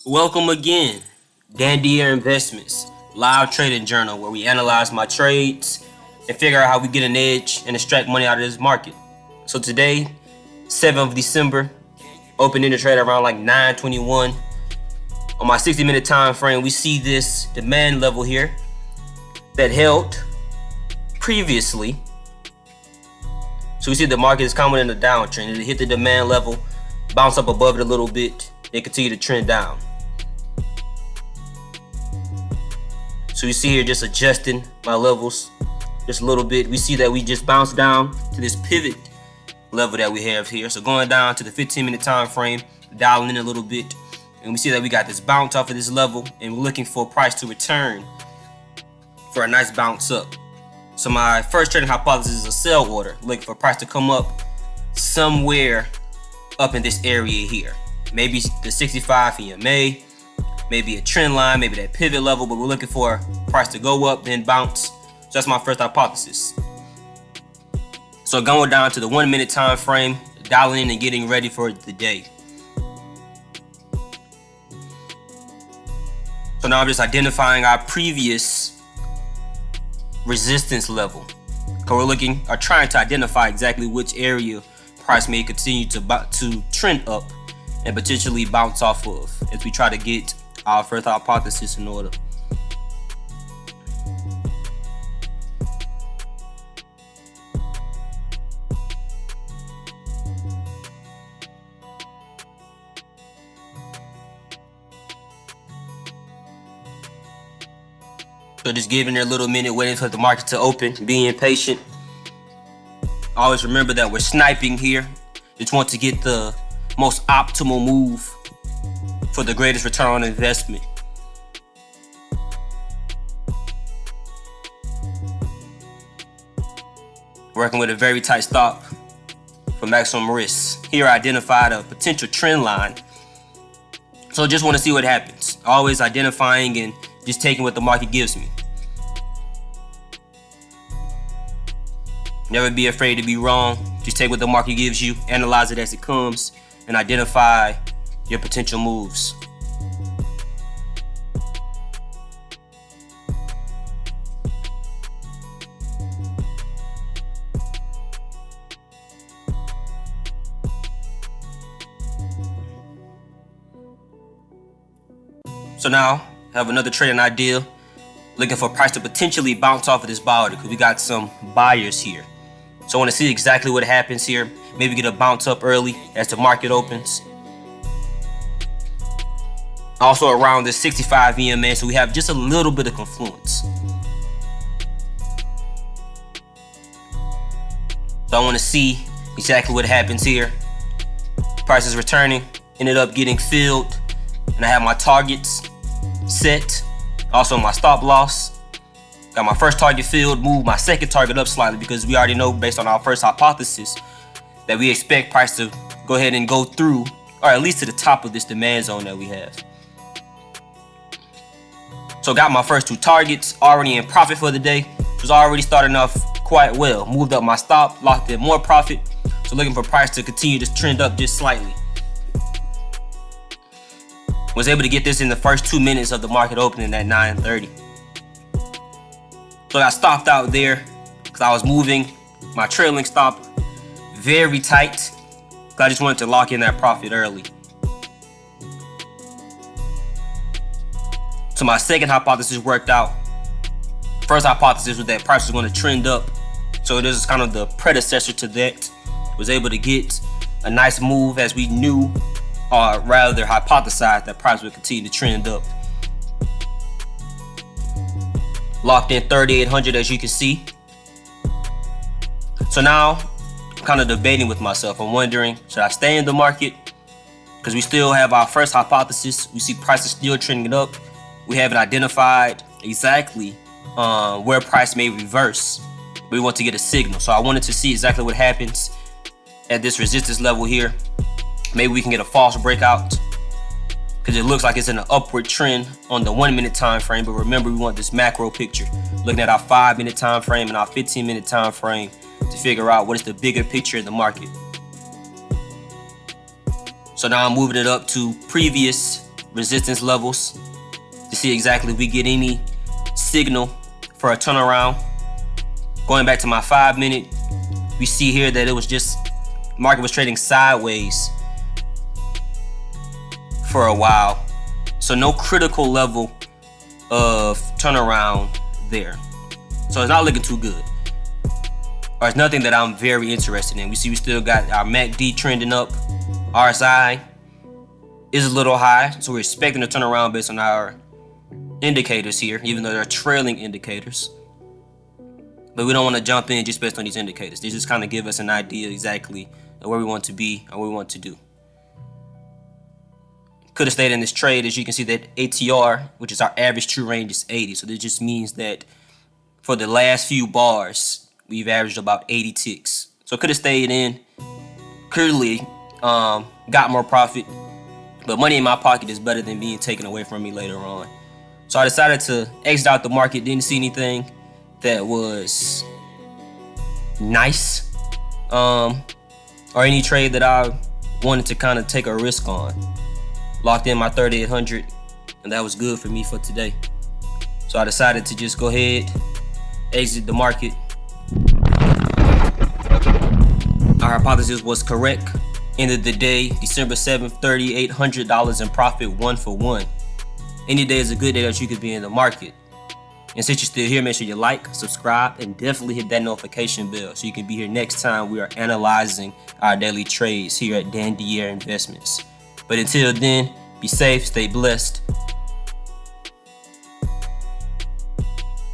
Welcome again, danDier Investments, live trading journal where we analyze my trades and figure out how we get an edge and extract money out of this market. So today, 7th of December, opening the trade around like 9:21. On my 60-minute time frame, we see this demand level here that held previously. So we see the market is coming in a downtrend. It hit the demand level, bounce up above it a little bit, and continue to trend down. So you see here just adjusting my levels just a little bit. We see that we just bounced down to this pivot level that we have here. So going down to the 15-minute time frame, dialing in a little bit, and we see that we got this bounce off of this level, and we're looking for a price to return for a nice bounce up. So my first trading hypothesis is a sell order, looking for a price to come up somewhere up in this area here. Maybe the 65 EMA, maybe a trend line, maybe that pivot level, but we're looking for a price to go up, then bounce. So that's my first hypothesis. So going down to the 1-minute time frame, dialing in and getting ready for the day. So now I'm just identifying our previous resistance level. So we're trying to identify exactly which area price may continue to trend up and potentially bounce off of as we try to get our first hypothesis in order. So just giving it a little minute, waiting for the market to open, being patient. Always remember that we're sniping here. Just want to get the most optimal move for the greatest return on investment. Working with a very tight stop for maximum risk. Here I identified a potential trend line. So just want to see what happens. Always identifying and just taking what the market gives me. Never be afraid to be wrong. Just take what the market gives you, analyze it as it comes, and identify your potential moves. So now I have another trading idea, looking for a price to potentially bounce off of this buy order because we got some buyers here. So I want to see exactly what happens here. Maybe get a bounce up early as the market opens. Also around the 65 EMA, so we have just a little bit of confluence. So I want to see exactly what happens here. Price is returning, ended up getting filled, and I have my targets set. Also my stop loss. Got my first target filled, moved my second target up slightly because we already know based on our first hypothesis that we expect price to go ahead and go through, or at least to the top of this demand zone that we have. So got my first two targets, already in profit for the day. Was already starting off quite well. Moved up my stop, locked in more profit. So looking for price to continue to trend up just slightly. Was able to get this in the first 2 minutes of the market opening at 9:30. So I stopped out there because I was moving my trailing stop very tight. I just wanted to lock in that profit early. So my second hypothesis worked out. First hypothesis was that price was going to trend up. So this is kind of the predecessor to that. Was able to get a nice move as we knew, or rather hypothesized, that price would continue to trend up. Locked in 3,800 as you can see. So now I'm kind of debating with myself. I'm wondering, should I stay in the market? Because we still have our first hypothesis. We see prices still trending up. We haven't identified exactly where price may reverse. We want to get a signal. So I wanted to see exactly what happens at this resistance level here. Maybe we can get a false breakout because it looks like it's in an upward trend on the 1-minute time frame. But remember, we want this macro picture, looking at our 5-minute time frame and our 15-minute time frame to figure out what is the bigger picture in the market. So now I'm moving it up to previous resistance levels to see exactly if we get any signal for a turnaround. Going back to my 5 minute, we see here that it was just, market was trading sideways for a while. So no critical level of turnaround there. So it's not looking too good. Or it's nothing that I'm very interested in. We see we still got our MACD trending up. RSI is a little high, so we're expecting a turnaround based on our indicators here, even though they're trailing indicators. But we don't want to jump in just based on these indicators. They just kind of give us an idea exactly of where we want to be and what we want to do. Could have stayed in this trade. As you can see, that ATR, which is our average true range, is 80. So this just means that for the last few bars, we've averaged about 80 ticks. So could have stayed in. Clearly, got more profit. But money in my pocket is better than being taken away from me later on. So I decided to exit out the market. Didn't see anything that was nice, or any trade that I wanted to kind of take a risk on. Locked in my 3,800, and that was good for me for today. So I decided to just go ahead, exit the market. Our hypothesis was correct. End of the day, December 7th, $3,800 in profit, 1 for 1. Any day is a good day that you could be in the market. And since you're still here, make sure you like, subscribe, and definitely hit that notification bell so you can be here next time we are analyzing our daily trades here at danDier Investments. But until then, be safe, stay blessed,